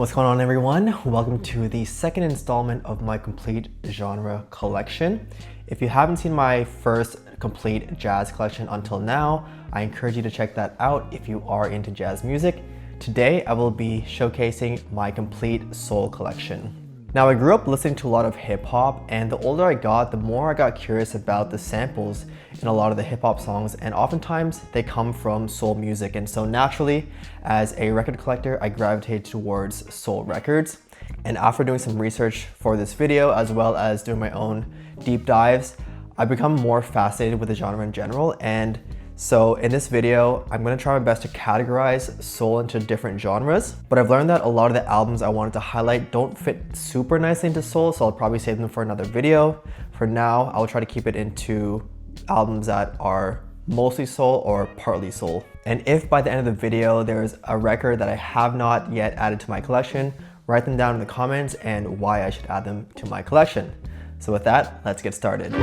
What's going on, everyone? Welcome to the second installment of my complete genre collection. If you haven't seen my first complete jazz collection until now, I encourage you to check that out if you are into jazz music. Today, I will be showcasing my complete soul collection. Now, I grew up listening to a lot of hip hop, and the older I got, the more I got curious about the samples in a lot of the hip hop songs, and oftentimes they come from soul music. And so naturally, as a record collector, I gravitated towards soul records. And after doing some research for this video, as well as doing my own deep dives, I've become more fascinated with the genre in general. And so in this video, I'm gonna try my best to categorize soul into different genres, but I've learned that a lot of the albums I wanted to highlight don't fit super nicely into soul, so I'll probably save them for another video. For now, I'll try to keep it into albums that are mostly soul or partly soul. And if by the end of the video, there's a record that I have not yet added to my collection, write them down in the comments and why I should add them to my collection. So with that, let's get started.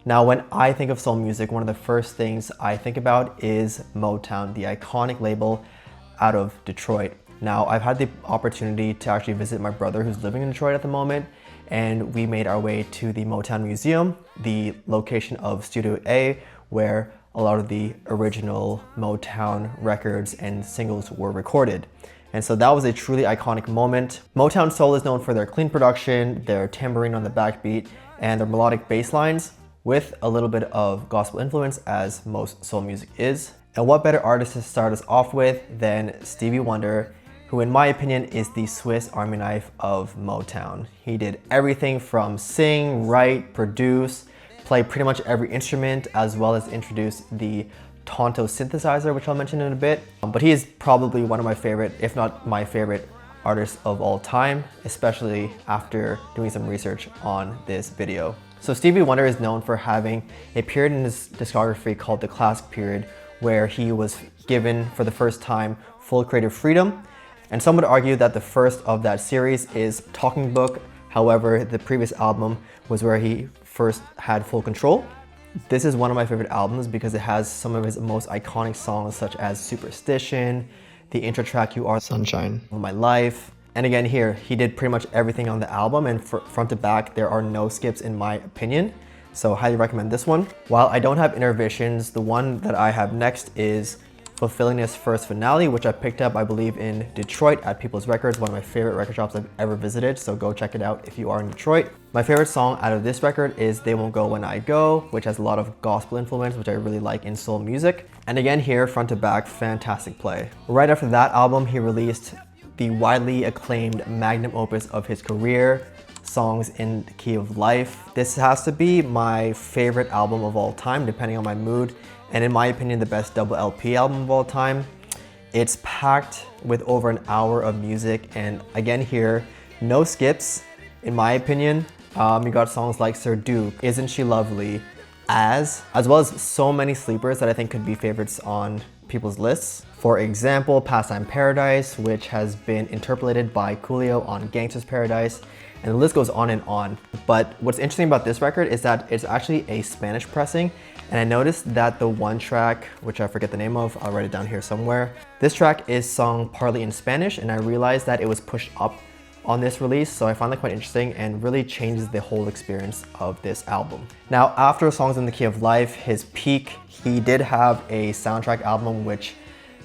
Now, when I think of soul music, one of the first things I think about is Motown, the iconic label out of Detroit. Now, I've had the opportunity to actually visit my brother who's living in Detroit at the moment, and we made our way to the Motown Museum, the location of Studio A, where a lot of the original Motown records and singles were recorded. And so that was a truly iconic moment. Motown Soul is known for their clean production, their tambourine on the backbeat, and their melodic bass lines, with a little bit of gospel influence, as most soul music is. And what better artist to start us off with than Stevie Wonder, who in my opinion is the Swiss Army knife of Motown. He did everything from sing, write, produce, play pretty much every instrument, as well as introduce the Tonto synthesizer, which I'll mention in a bit. But he is probably one of my favorite, if not my favorite, artists of all time, especially after doing some research on this video. So Stevie Wonder is known for having a period in his discography called the Classic Period, where he was given for the first time full creative freedom. And some would argue that the first of that series is Talking Book. However, the previous album was where he first had full control. This is one of my favorite albums because it has some of his most iconic songs, such as Superstition, the intro track You Are Sunshine of My Life. And again, here, he did pretty much everything on the album, and front to back, there are no skips in my opinion. So highly recommend this one. While I don't have Innervisions, the one that I have next is Fulfillingness First Finale, which I picked up, I believe, in Detroit at People's Records, one of my favorite record shops I've ever visited, so go check it out if you are in Detroit. My favorite song out of this record is They Won't Go When I Go, which has a lot of gospel influence, which I really like in soul music. And again here, front to back, fantastic play. Right after that album, he released the widely acclaimed magnum opus of his career, Songs in the Key of Life. This has to be my favorite album of all time, depending on my mood, and in my opinion, the best double LP album of all time. It's packed with over an hour of music, and again here, no skips, in my opinion. You got songs like Sir Duke, Isn't She Lovely, as well as so many sleepers that I think could be favorites on people's lists. For example, Pastime Paradise, which has been interpolated by Coolio on Gangsta's Paradise, and the list goes on and on. But what's interesting about this record is that it's actually a Spanish pressing, and I noticed that the one track, which I forget the name of, I'll write it down here somewhere. This track is sung partly in Spanish, and I realized that it was pushed up on this release, so I found that quite interesting and really changes the whole experience of this album. Now, after Songs in the Key of Life, his peak, he did have a soundtrack album, which,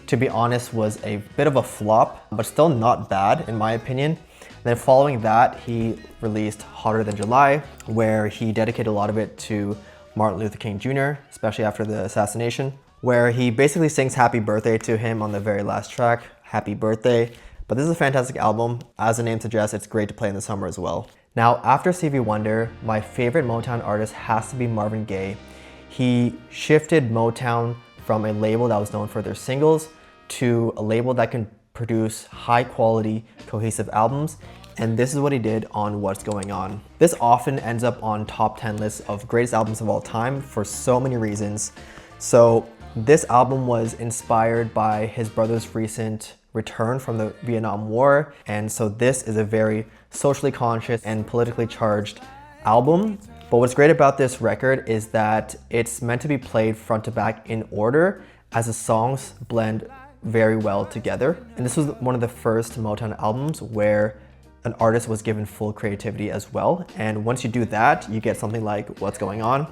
to be honest, was a bit of a flop, but still not bad in my opinion. Then following that, he released Hotter Than July, where he dedicated a lot of it to Martin Luther King Jr., especially after the assassination, where he basically sings happy birthday to him on the very last track, Happy Birthday. But this is a fantastic album. As the name suggests, it's great to play in the summer as well. Now, after Stevie Wonder, my favorite Motown artist has to be Marvin Gaye. He shifted Motown from a label that was known for their singles to a label that can produce high quality, cohesive albums. And this is what he did on What's Going On. This often ends up on top 10 lists of greatest albums of all time for so many reasons. So this album was inspired by his brother's recent return from the Vietnam War. And so this is a very socially conscious and politically charged album. But what's great about this record is that it's meant to be played front to back in order as the songs blend very well together. And this was one of the first Motown albums where an artist was given full creativity as well. And once you do that, you get something like What's Going On.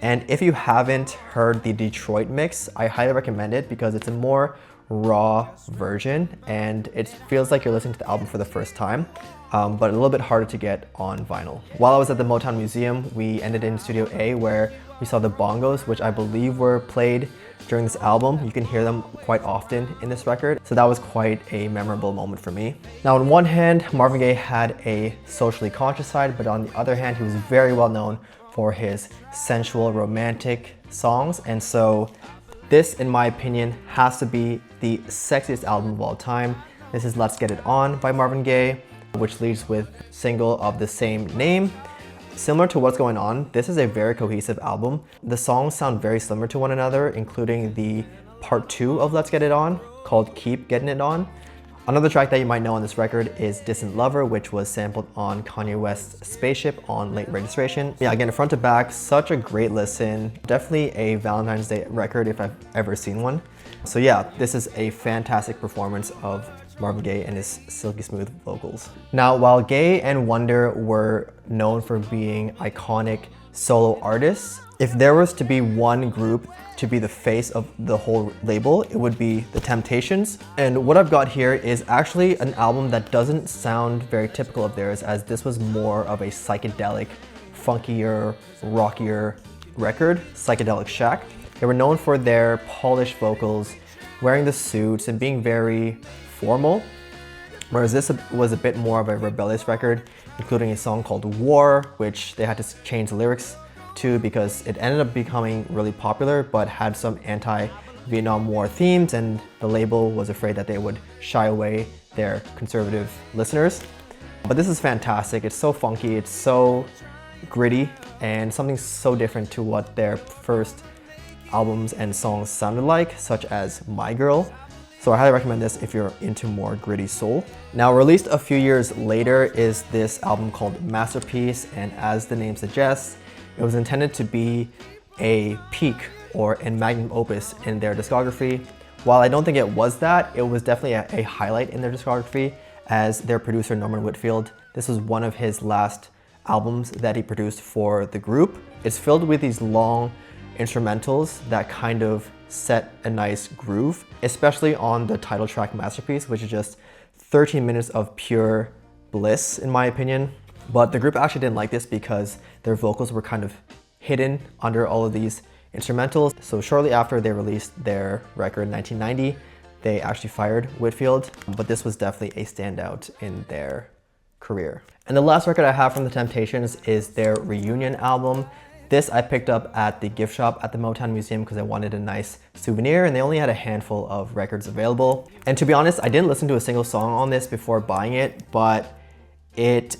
And if you haven't heard the Detroit mix, I highly recommend it because it's a more raw version and it feels like you're listening to the album for the first time, but a little bit harder to get on vinyl. While I was at the Motown Museum, we ended in Studio A where we saw the bongos, which I believe were played during this album. You can hear them quite often in this record, so that was quite a memorable moment for me. Now, on one hand, Marvin Gaye had a socially conscious side, but on the other hand, he was very well known for his sensual, romantic songs, and so this, in my opinion, has to be the sexiest album of all time. This is Let's Get It On by Marvin Gaye, which leads with single of the same name. Similar to What's Going On, this is a very cohesive album. The songs sound very similar to one another, including the part 2 of Let's Get It On, called Keep Getting It On. Another track that you might know on this record is Distant Lover, which was sampled on Kanye West's Spaceship on Late Registration. Yeah, again, front to back, such a great listen. Definitely a Valentine's Day record if I've ever seen one. So yeah, this is a fantastic performance of Marvin Gaye and his silky smooth vocals. Now, while Gaye and Wonder were known for being iconic solo artists, if there was to be one group to be the face of the whole label, it would be The Temptations. And what I've got here is actually an album that doesn't sound very typical of theirs, as this was more of a psychedelic, funkier, rockier record, Psychedelic Shack. They were known for their polished vocals, wearing the suits, and being very formal, whereas this was a bit more of a rebellious record, including a song called War, which they had to change the lyrics to because it ended up becoming really popular but had some anti-Vietnam War themes, and the label was afraid that they would shy away their conservative listeners. But this is fantastic. It's so funky, it's so gritty, and something so different to what their first albums and songs sounded like, such as My Girl. So I highly recommend this if you're into more gritty soul. Now, released a few years later is this album called Masterpiece, and as the name suggests, it was intended to be a peak or a magnum opus in their discography. While I don't think it was that, it was definitely a highlight in their discography, as their producer Norman Whitfield, this was one of his last albums that he produced for the group. It's filled with these long instrumentals that kind of set a nice groove, especially on the title track Masterpiece, which is just 13 minutes of pure bliss in my opinion. But the group actually didn't like this because their vocals were kind of hidden under all of these instrumentals. So shortly after they released their record in 1990, they actually fired Whitfield, but this was definitely a standout in their career. And the last record I have from The Temptations is their reunion album. This I picked up at the gift shop at the Motown Museum because I wanted a nice souvenir, and they only had a handful of records available. And to be honest, I didn't listen to a single song on this before buying it, but it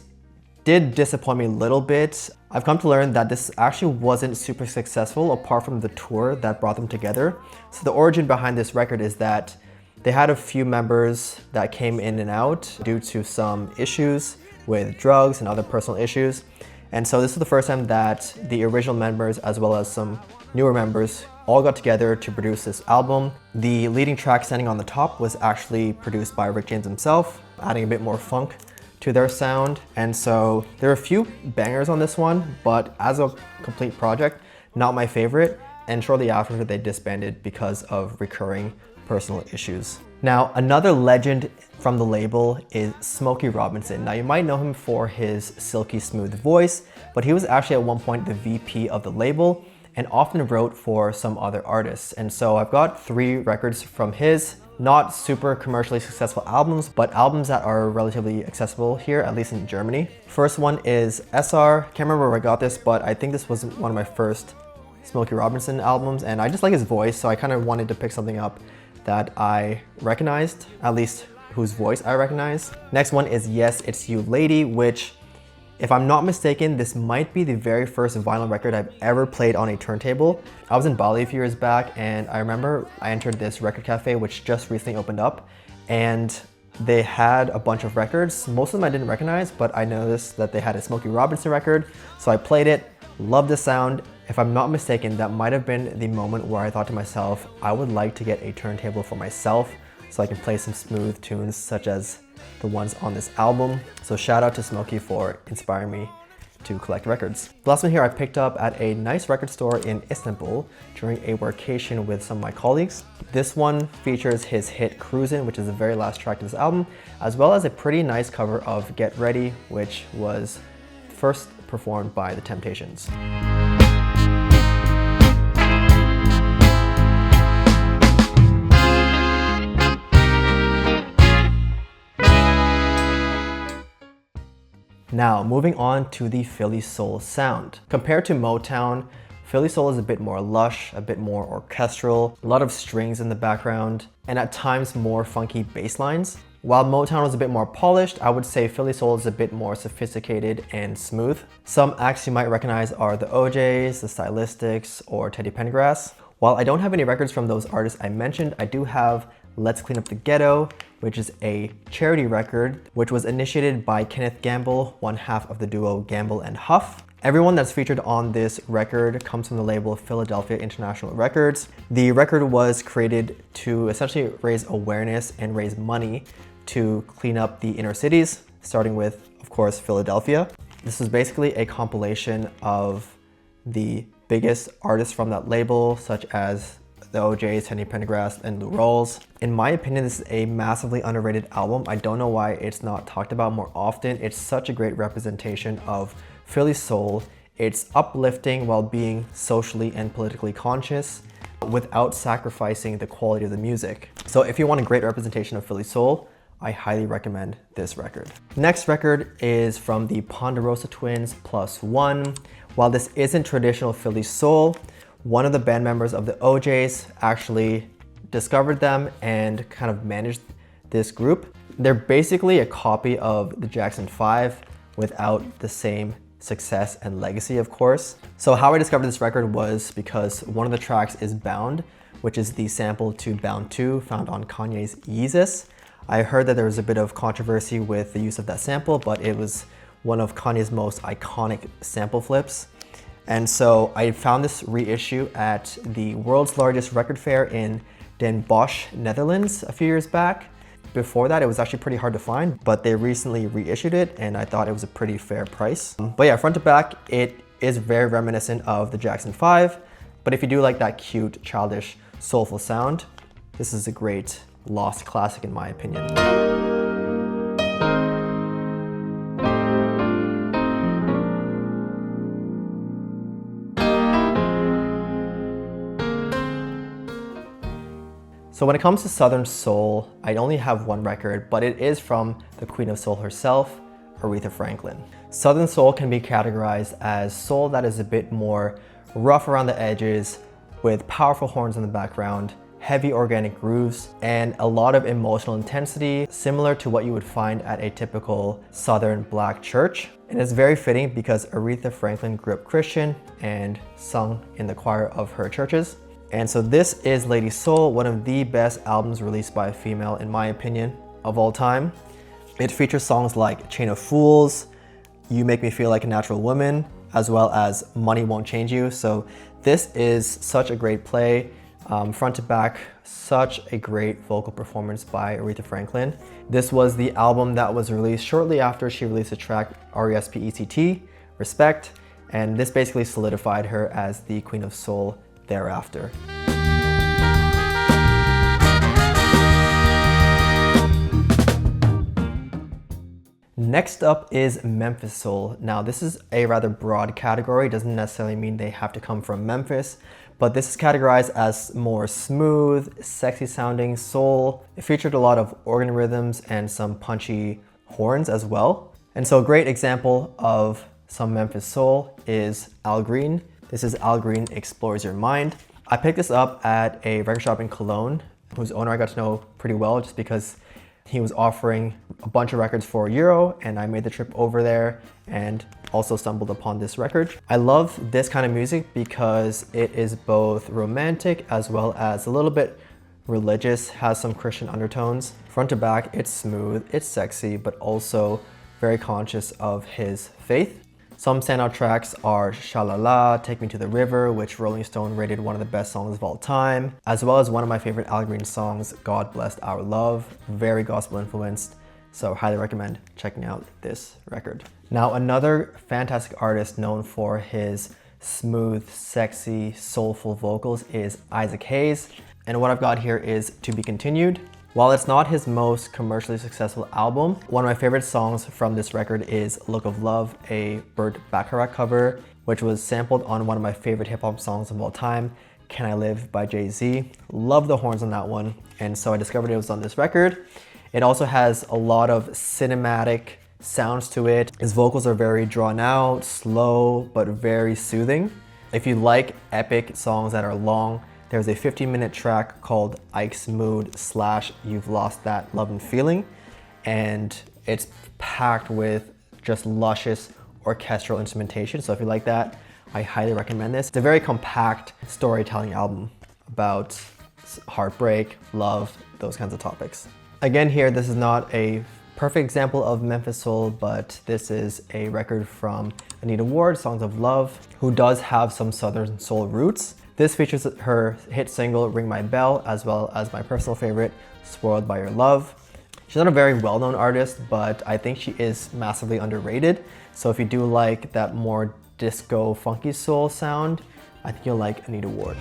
did disappoint me a little bit. I've come to learn that this actually wasn't super successful apart from the tour that brought them together. So the origin behind this record is that they had a few members that came in and out due to some issues with drugs and other personal issues. And so this is the first time that the original members, as well as some newer members, all got together to produce this album. The leading track, Standing on the Top, was actually produced by Rick James himself, adding a bit more funk to their sound. And so there are a few bangers on this one, but as a complete project, not my favorite. And shortly after, they disbanded because of recurring personal issues. Now, another legend from the label is Smokey Robinson. Now, you might know him for his silky smooth voice, but he was actually at one point the VP of the label and often wrote for some other artists. And so I've got 3 records from his, not super commercially successful albums, but albums that are relatively accessible here, at least in Germany. First one is SR. Can't remember where I got this, but I think this was one of my first Smokey Robinson albums, and I just like his voice, so I kind of wanted to pick something up that I recognized, at least whose voice I recognize. Next one is Yes, It's You Lady, which, if I'm not mistaken, this might be the very first vinyl record I've ever played on a turntable. I was in Bali a few years back, and I remember I entered this record cafe, which just recently opened up, and they had a bunch of records. Most of them I didn't recognize, but I noticed that they had a Smokey Robinson record, so I played it, Love the sound. If I'm not mistaken, that might have been the moment where I thought to myself, I would like to get a turntable for myself so I can play some smooth tunes such as the ones on this album. So shout out to Smokey for inspiring me to collect records. The last one here I picked up at a nice record store in Istanbul during a workation with some of my colleagues. This one features his hit Cruisin', which is the very last track to this album, as well as a pretty nice cover of Get Ready, which was first performed by The Temptations. Now, moving on to the Philly Soul sound. Compared to Motown, Philly Soul is a bit more lush, a bit more orchestral, a lot of strings in the background, and at times more funky bass lines. While Motown was a bit more polished, I would say Philly Soul is a bit more sophisticated and smooth. Some acts you might recognize are the OJs, the Stylistics, or Teddy Pendergrass. While I don't have any records from those artists I mentioned, I do have Let's Clean Up the Ghetto, which is a charity record, which was initiated by Kenneth Gamble, one half of the duo Gamble and Huff. Everyone that's featured on this record comes from the label Philadelphia International Records. The record was created to essentially raise awareness and raise money to clean up the inner cities, starting with, of course, Philadelphia. This is basically a compilation of the biggest artists from that label, such as the OJs, Teddy Pendergrass, and Lou Rawls. In my opinion, this is a massively underrated album. I don't know why it's not talked about more often. It's such a great representation of Philly Soul. It's uplifting while being socially and politically conscious without sacrificing the quality of the music. So if you want a great representation of Philly Soul, I highly recommend this record. Next record is from the Ponderosa Twins Plus One. While this isn't traditional Philly Soul, one of the band members of the OJs actually discovered them and kind of managed this group. They're basically a copy of the Jackson 5 without the same success and legacy, of course. So how I discovered this record was because one of the tracks is Bound, which is the sample to Bound 2 found on Kanye's Yeezus. I heard that there was a bit of controversy with the use of that sample, but it was one of Kanye's most iconic sample flips. And so I found this reissue at the world's largest record fair in Den Bosch, Netherlands a few years back. Before that, it was actually pretty hard to find, but they recently reissued it and I thought it was a pretty fair price. But yeah, front to back, it is very reminiscent of the Jackson 5, but if you do like that cute, childish, soulful sound, this is a great lost classic in my opinion. So when it comes to Southern Soul, I only have one record, but it is from the Queen of Soul herself, Aretha Franklin. Southern Soul can be categorized as soul that is a bit more rough around the edges, with powerful horns in the background, heavy organic grooves, and a lot of emotional intensity, similar to what you would find at a typical Southern black church. And it's very fitting because Aretha Franklin grew up Christian and sung in the choir of her churches. And so this is Lady Soul, one of the best albums released by a female, in my opinion, of all time. It features songs like Chain of Fools, You Make Me Feel Like a Natural Woman, as well as Money Won't Change You. So this is such a great play. Front to back, such a great vocal performance by Aretha Franklin. This was the album that was released shortly after she released the track R.E.S.P.E.C.T., Respect, and this basically solidified her as the Queen of Soul thereafter. Next up is Memphis Soul. Now this is a rather broad category, doesn't necessarily mean they have to come from Memphis, but this is categorized as more smooth, sexy sounding soul. It featured a lot of organ rhythms and some punchy horns as well. And so a great example of some Memphis Soul is Al Green. This is Al Green Explores Your Mind. I picked this up at a record shop in Cologne, whose owner I got to know pretty well just because he was offering a bunch of records for €1 and I made the trip over there and also stumbled upon this record. I love this kind of music because it is both romantic as well as a little bit religious, has some Christian undertones. Front to back, it's smooth, it's sexy, but also very conscious of his faith. Some standout tracks are Sha-La-La, Take Me to the River, which Rolling Stone rated one of the best songs of all time, as well as one of my favorite Al Green songs, God Blessed Our Love, very gospel influenced, so highly recommend checking out this record. Now, another fantastic artist known for his smooth, sexy, soulful vocals is Isaac Hayes, and what I've got here is To Be Continued. While it's not his most commercially successful album, one of my favorite songs from this record is Look of Love, a Burt Bacharach cover, which was sampled on one of my favorite hip hop songs of all time, Can I Live by Jay-Z. Love the horns on that one, and so I discovered it was on this record. It also has a lot of cinematic sounds to it. His vocals are very drawn out, slow, but very soothing. If you like epic songs that are long, there's a 15-minute track called Ike's Mood / You've Lost That Love and Feeling, and it's packed with just luscious orchestral instrumentation. So if you like that, I highly recommend this. It's a very compact storytelling album about heartbreak, love, those kinds of topics. Again here, this is not a perfect example of Memphis Soul, but this is a record from Anita Ward, Songs of Love, who does have some Southern Soul roots. This features her hit single, Ring My Bell, as well as my personal favorite, Spoiled by Your Love. She's not a very well-known artist, but I think she is massively underrated. So if you do like that more disco, funky soul sound, I think you'll like Anita Ward.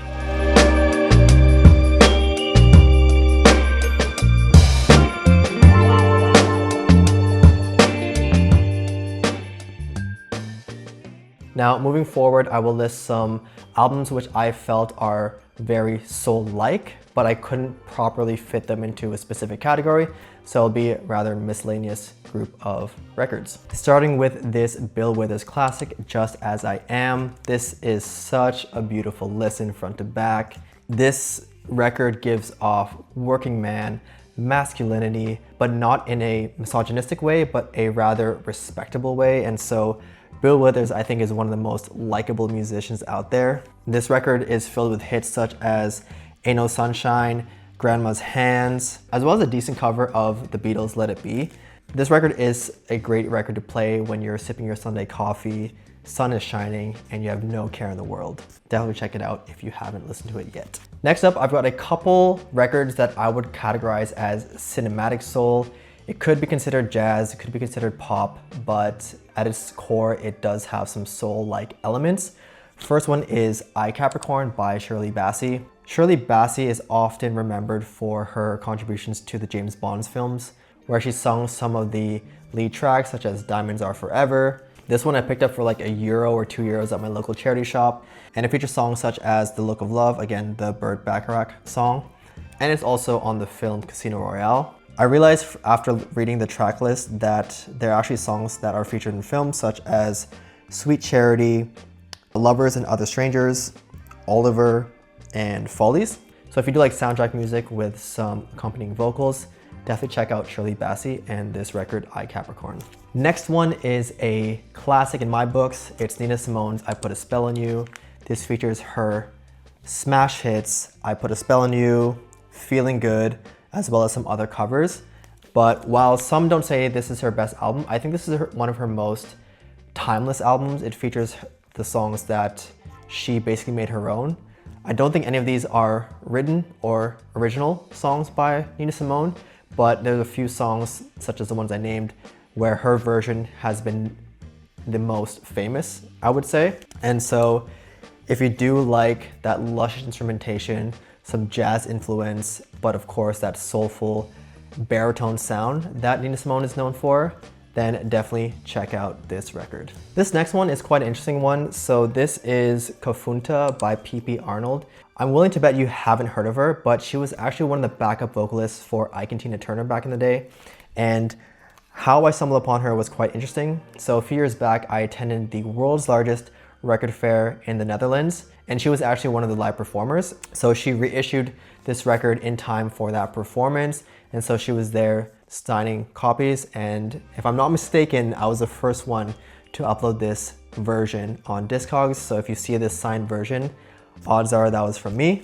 Now, moving forward, I will list some albums which I felt are very soul-like, but I couldn't properly fit them into a specific category, so it'll be a rather miscellaneous group of records. Starting with this Bill Withers classic, Just As I Am. This is such a beautiful listen front to back. This record gives off working man masculinity, but not in a misogynistic way, but a rather respectable way, and so Bill Withers, I think, is one of the most likable musicians out there. This record is filled with hits such as Ain't No Sunshine, Grandma's Hands, as well as a decent cover of the Beatles' Let It Be. This record is a great record to play when you're sipping your Sunday coffee, sun is shining, and you have no care in the world. Definitely check it out if you haven't listened to it yet. Next up, I've got a couple records that I would categorize as cinematic soul. It could be considered jazz, it could be considered pop, but at its core, it does have some soul-like elements. First one is I, Capricorn by Shirley Bassey. Shirley Bassey is often remembered for her contributions to the James Bond films, where she sung some of the lead tracks such as Diamonds Are Forever. This one I picked up for like €1 or €2 at my local charity shop, and it features songs such as The Look of Love, again, the Burt Bacharach song, and it's also on the film Casino Royale. I realized after reading the track list that there are actually songs that are featured in films such as Sweet Charity, Lovers and Other Strangers, Oliver, and Follies. So if you do like soundtrack music with some accompanying vocals, definitely check out Shirley Bassey and this record, I, Capricorn. Next one is a classic in my books. It's Nina Simone's I Put a Spell on You. This features her smash hits, I Put a Spell on You, Feeling Good, as well as some other covers. But while some don't say this is her best album, I think this is one of her most timeless albums. It features the songs that she basically made her own. I don't think any of these are written or original songs by Nina Simone, but there's a few songs, such as the ones I named, where her version has been the most famous, I would say. And so if you do like that lush instrumentation, some jazz influence, but of course that soulful baritone sound that Nina Simone is known for, then definitely check out this record. This next one is quite an interesting one. So this is Kafunta by P.P. Arnold. I'm willing to bet you haven't heard of her, but she was actually one of the backup vocalists for Ike and Tina Turner back in the day. And how I stumbled upon her was quite interesting. So a few years back, I attended the world's largest record fair in the Netherlands, and she was actually one of the live performers. So she reissued this record in time for that performance, and so she was there signing copies, and if I'm not mistaken, I was the first one to upload this version on Discogs. So if you see this signed version, odds are that was from me.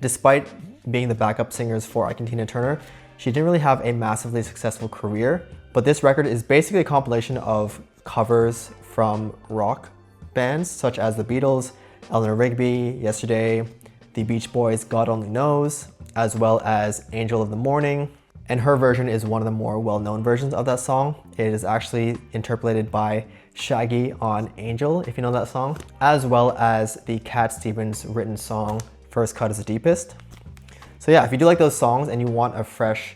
Despite being the backup singers for Ike and Tina Turner, she didn't really have a massively successful career, but this record is basically a compilation of covers from rock bands such as the Beatles, Eleanor Rigby, Yesterday, the Beach Boys' God Only Knows, as well as Angel of the Morning. And her version is one of the more well-known versions of that song. It is actually interpolated by Shaggy on Angel, if you know that song, as well as the Cat Stevens written song, First Cut is the Deepest. So yeah, if you do like those songs and you want a fresh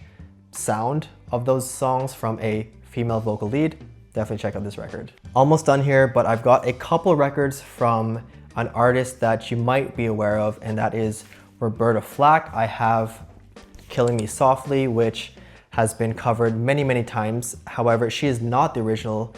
sound of those songs from a female vocal lead, definitely check out this record. Almost done here, but I've got a couple records from an artist that you might be aware of, and that is Roberta Flack. I have Killing Me Softly, which has been covered many, many times. However, she is not the original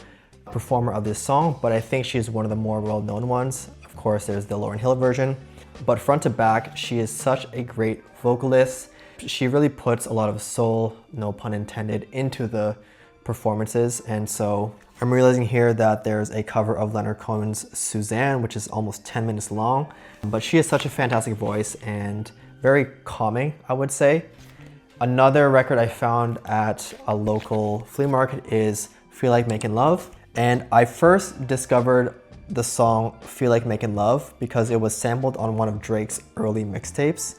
performer of this song, but I think she is one of the more well-known ones. Of course, there's the Lauryn Hill version, but front to back, she is such a great vocalist. She really puts a lot of soul, no pun intended, into the performances. And so I'm realizing here that there's a cover of Leonard Cohen's Suzanne, which is almost 10 minutes long, but she has such a fantastic voice and very calming, I would say. Another record I found at a local flea market is Feel Like Making Love. And I first discovered the song Feel Like Making Love because it was sampled on one of Drake's early mixtapes.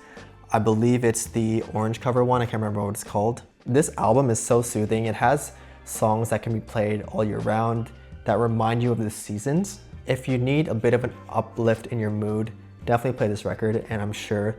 I believe it's the orange cover one, I can't remember what it's called. This album is so soothing. It has songs that can be played all year round that remind you of the seasons. If you need a bit of an uplift in your mood, definitely play this record and I'm sure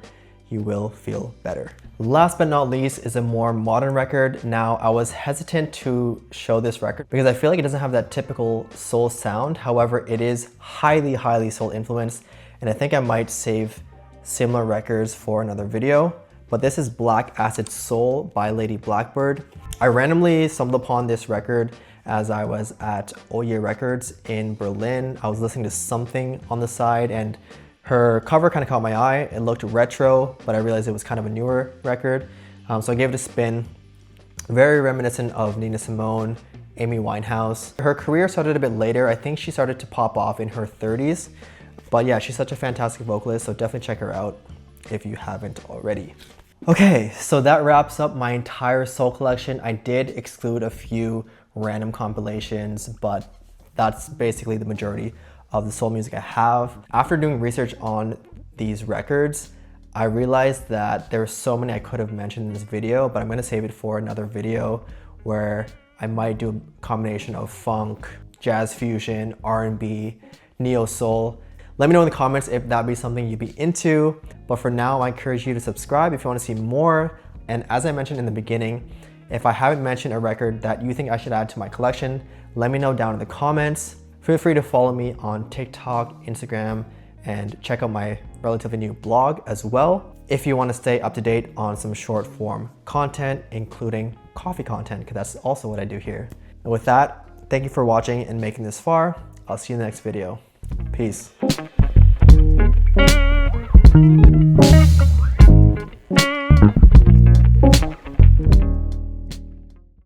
you will feel better. Last but not least is a more modern record. Now, I was hesitant to show this record because I feel like it doesn't have that typical soul sound. However, it is highly, highly soul influenced, and I think I might save similar records for another video. But this is Black Acid Soul by Lady Blackbird. I randomly stumbled upon this record as I was at Oye Records in Berlin. I was listening to something on the side and her cover kind of caught my eye. It looked retro, but I realized it was kind of a newer record. So I gave it a spin. Very reminiscent of Nina Simone, Amy Winehouse. Her career started a bit later. I think she started to pop off in her 30s. But yeah, she's such a fantastic vocalist, so definitely check her out if you haven't already. Okay, so that wraps up my entire soul collection. I did exclude a few random compilations, but that's basically the majority of the soul music I have. After doing research on these records, I realized that there were so many I could have mentioned in this video, but I'm gonna save it for another video where I might do a combination of funk, jazz fusion, R&B, neo soul. Let me know in the comments if that'd be something you'd be into. But for now, I encourage you to subscribe if you want to see more. And as I mentioned in the beginning, if I haven't mentioned a record that you think I should add to my collection, let me know down in the comments. Feel free to follow me on TikTok, Instagram, and check out my relatively new blog as well if you want to stay up to date on some short form content, including coffee content, because that's also what I do here. And with that, thank you for watching and making this far. I'll see you in the next video. Peace.